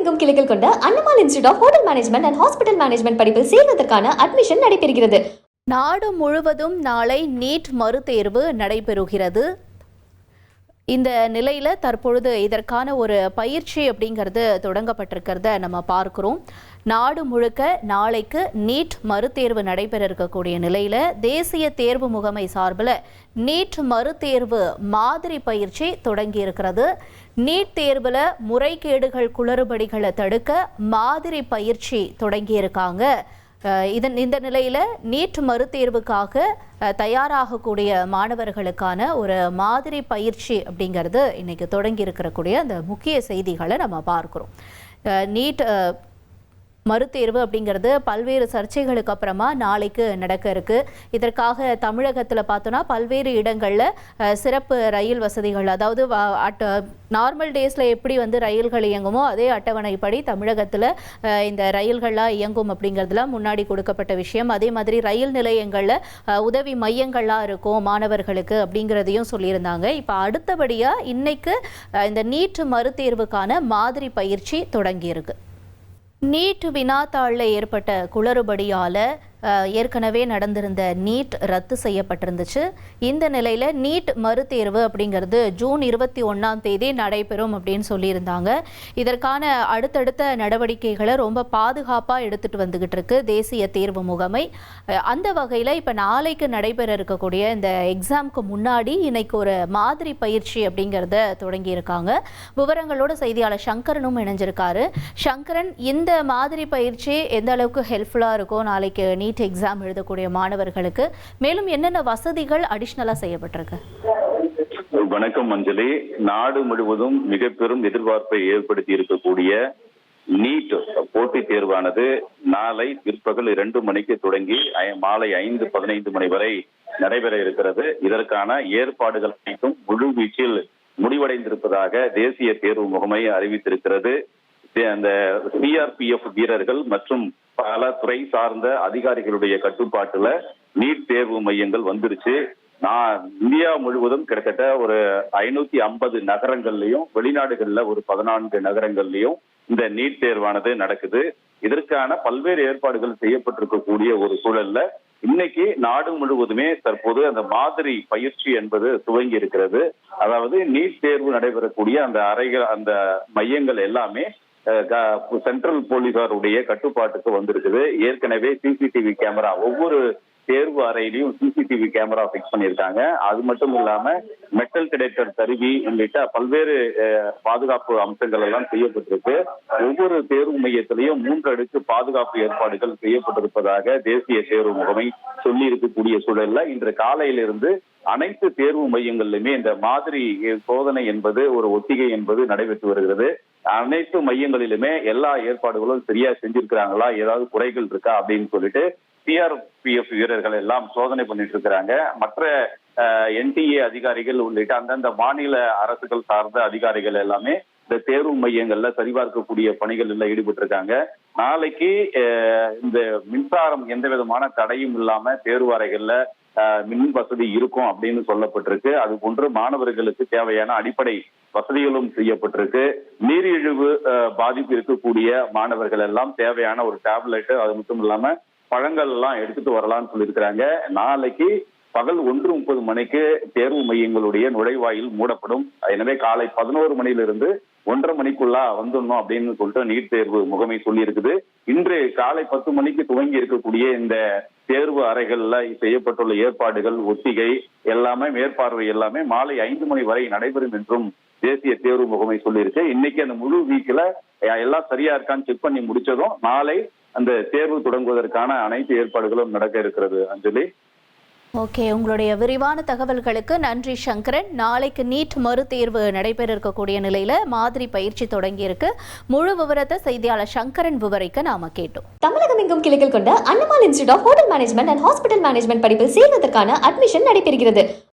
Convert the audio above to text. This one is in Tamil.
தமிழகமெங்கும் கிளைகள் கொண்ட Annamal institute of hotel management and hospital management படிப்பில் சேர்வதற்கான அட்மிஷன் நடைபெறுகிறது. நாடு முழுவதும் நாளை நீட் மறுதேர்வு நடைபெறுகிறது. இந்த நிலையில் தற்பொழுது இதற்கான ஒரு பயிற்சி அப்படிங்கிறது தொடங்கப்பட்டிருக்கிறத நம்ம பார்க்கிறோம். நாடு முழுக்க நாளைக்கு நீட் மறுதேர்வு நடைபெற இருக்கக்கூடிய நிலையில் தேசிய தேர்வு முகமை சார்பில் நீட் மறுதேர்வு மாதிரி பயிற்சி தொடங்கி இருக்கிறது. நீட் தேர்வில் முறைகேடுகள் குளறுபடிகளை தடுக்க மாதிரி பயிற்சி தொடங்கியிருக்காங்க. இந்த நிலையில் நீட் மறுதேர்வுக்காக தயாராகக்கூடிய மாணவர்களுக்கான ஒரு மாதிரி பயிற்சி அப்படிங்கிறது இன்னைக்கு தொடங்கி இருக்கக்கூடிய அந்த முக்கிய செய்திகளை நம்ம பார்க்கிறோம். நீட் மறுதேர்வு அப்படிங்கிறது பல்வேறு சர்ச்சைகளுக்கு அப்புறமா நாளைக்கு நடக்க இருக்கு. இதற்காக தமிழகத்தில் பார்த்தோன்னா பல்வேறு இடங்களில் சிறப்பு ரயில் வசதிகள், அதாவது நார்மல் டேஸில் எப்படி ரயில்கள் இயங்குமோ அதே அட்டவணைப்படி தமிழகத்தில் இந்த ரயில்கள்லாம் இயங்கும் அப்படிங்கிறதுலாம் முன்னாடி கொடுக்கப்பட்ட விஷயம். அதே மாதிரி ரயில் நிலையங்களில் உதவி மையங்கள்லாம் இருக்கும் மாணவர்களுக்கு அப்படிங்கிறதையும் சொல்லியிருந்தாங்க. இப்போ அடுத்தபடியாக இன்னைக்கு இந்த நீட் மறுதேர்வுக்கான மாதிரி பயிற்சி தொடங்கியிருக்கு. நீட் வினாத்தாளில் ஏற்பட்ட குளறுபடியால் ஏற்கனவே நடந்திருந்த நீட் ரத்து செய்யப்பட்டிருந்துச்சு. இந்த நிலையில் நீட் மறுதேர்வு அப்படிங்கிறது ஜூன் 21 நடைபெறும் அப்படின்னு சொல்லியிருந்தாங்க. இதற்கான அடுத்தடுத்த நடவடிக்கைகளை ரொம்ப பாதுகாப்பாக எடுத்துகிட்டு வந்துகிட்டு இருக்கு தேசிய தேர்வு முகமை. அந்த வகையில் இப்போ நாளைக்கு நடைபெற இருக்கக்கூடிய இந்த எக்ஸாமுக்கு முன்னாடி இன்னைக்கு ஒரு மாதிரி பயிற்சி அப்படிங்கிறத தொடங்கியிருக்காங்க. விவரங்களோட செய்தியாளர் சங்கரனும் இணைஞ்சிருக்காரு. சங்கரன், இந்த மாதிரி பயிற்சி எந்த அளவுக்கு ஹெல்ப்ஃபுல்லாக இருக்கும் நாளைக்கு நீட் எக்ஸாம் எழுதக்கூடிய மாணவர்களுக்கு? மேலும் என்னென்ன வசதிகள் அடிஷனலா செய்யப்பட்டிருக்கு? வணக்கம் அஞ்சலி. நாடு முழுவதும் மிக பெரும் எதிர்பார்ப்பை ஏற்படுத்தி இருக்கக்கூடிய நீட் போட்டித் தேர்வானது நாளை பிற்பகல் 2 மணிக்கு தொடங்கி மாலை 5:15 மணி வரை நடைபெற இருக்கிறது. இதற்கான ஏற்பாடுகள் அனைத்தும் முழு வீச்சில் முடிவடைந்திருப்பதாக தேசிய தேர்வு முகமை அறிவித்திருக்கிறது. அந்த சிஆர்பிஎஃப் வீரர்கள் மற்றும் பல துறை சார்ந்த அதிகாரிகளுடைய கட்டுப்பாட்டுல நீட் தேர்வு மையங்கள் வந்துருச்சு. இந்தியா முழுவதும் கிட்டத்தட்ட ஒரு 550 நகரங்கள்லயும் வெளிநாடுகள்ல ஒரு 14 நகரங்கள்லயும் இந்த நீட் தேர்வானது நடக்குது. இதற்கான பல்வேறு ஏற்பாடுகள் செய்யப்பட்டிருக்கக்கூடிய ஒரு சூழல்ல இன்னைக்கு நாடு முழுவதுமே தற்போது அந்த மாதிரி பயிற்சி என்பது துவங்கி இருக்கிறது. அதாவது நீட் தேர்வு நடைபெறக்கூடிய அந்த அறைகள், அந்த மையங்கள் எல்லாமே சென்ட்ரல் போலீசாருடைய கட்டுப்பாட்டுக்கு வந்திருக்குது. ஏற்கனவே சிசிடிவி கேமரா, ஒவ்வொரு தேர்வு அறையிலையும் சிசிடிவி கேமரா பிக்ஸ் பண்ணியிருக்காங்க. அது மட்டும் இல்லாம மெட்டல் டிடெக்டர் கருவி உள்ளிட்ட பல்வேறு பாதுகாப்பு அம்சங்கள் எல்லாம் செய்யப்பட்டிருக்கு. ஒவ்வொரு தேர்வு மையத்திலையும் 3 அடுக்கு பாதுகாப்பு ஏற்பாடுகள் செய்யப்பட்டிருப்பதாக தேசிய தேர்வு முகமை சொல்லி இருக்கக்கூடிய சூழல்ல இன்று காலையிலிருந்து அனைத்து தேர்வு மையங்களிலுமே இந்த மாதிரி சோதனை என்பது, ஒரு ஒத்திகை என்பது நடைபெற்று வருகிறது. அனைத்து மையங்களிலுமே எல்லா ஏற்பாடுகளும் சரியா செஞ்சிருக்கிறாங்களா, ஏதாவது குறைகள் இருக்கா அப்படின்னு சொல்லிட்டு சிஆர்பிஎஃப் வீரர்கள் எல்லாம் சோதனை பண்ணிட்டு இருக்கிறாங்க. மற்ற என்டிஏ அதிகாரிகள் உள்ளிட்ட அந்தந்த மாநில அரசுகள் சார்ந்த அதிகாரிகள் எல்லாமே இந்த தேர்வு மையங்கள்ல சரிபார்க்கக்கூடிய பணிகள்ல ஈடுபட்டு இருக்காங்க. நாளைக்கு இந்த மின்சாரம் எந்த விதமான தடையும் இல்லாம தேர்வு அறைகள்ல மின் வசதி இருக்கும் அப்படின்னு சொல்லப்பட்டிருக்கு. அது போன்று மாணவர்களுக்கு தேவையான அடிப்படை வசதிகளும் செய்யப்பட்டிருக்கு. நீரிழிவு பாதிப்பு இருக்கக்கூடிய மாணவர்கள் எல்லாம் தேவையான ஒரு டேப்லெட், அது மட்டும் இல்லாம பழங்கள் எல்லாம் எடுத்துட்டு வரலாம்னு சொல்லியிருக்கிறாங்க. நாளைக்கு பகல் 1:30 மணிக்கு தேர்வு மையங்களுடைய நுழைவாயில் மூடப்படும். எனவே காலை 11 மணியிலிருந்து 1:30 மணிக்குள்ளா வந்துடணும் அப்படின்னு சொல்லிட்டு நீட் தேர்வு முகமை சொல்லி இருக்குது. இன்று காலை 10 மணிக்கு துவங்கி இருக்கக்கூடிய இந்த தேர்வு அறைகள்ல செய்யப்பட்டுள்ள ஏற்பாடுகள், ஒத்திகை எல்லாமே, மேற்பார்வை எல்லாமே மாலை 5 மணி வரை நடைபெறும் என்றும் தேசிய தேர்வு முகமை சொல்லியிருக்கு. இன்னைக்கு அந்த முழு வீக்ல எல்லாம் சரியா இருக்கான்னு செக் பண்ணி முடிச்சதும் நாளை அந்த தேர்வு தொடங்குவதற்கான அனைத்து ஏற்பாடுகளும் நடக்க இருக்கிறது. அஞ்சலி, ஓகே, உங்களுடைய விரிவான தகவல்களுக்கு நன்றி சங்கரன். நாளைக்கு நீட் மறுதேர்வு நடைபெற இருக்கக்கூடிய நிலையில மாதிரி பயிற்சி தொடங்கி இருக்கு. முழு விவரத்தை செய்தியாளர் சங்கரன் விவரிக்க நாம கேட்டோம். தமிழகம் எங்கும் கிளைகள் கொண்ட Annamal institute of hotel management and hospital management படிப்பில் சேர்வதற்கான அட்மிஷன் நடைபெறுகிறது.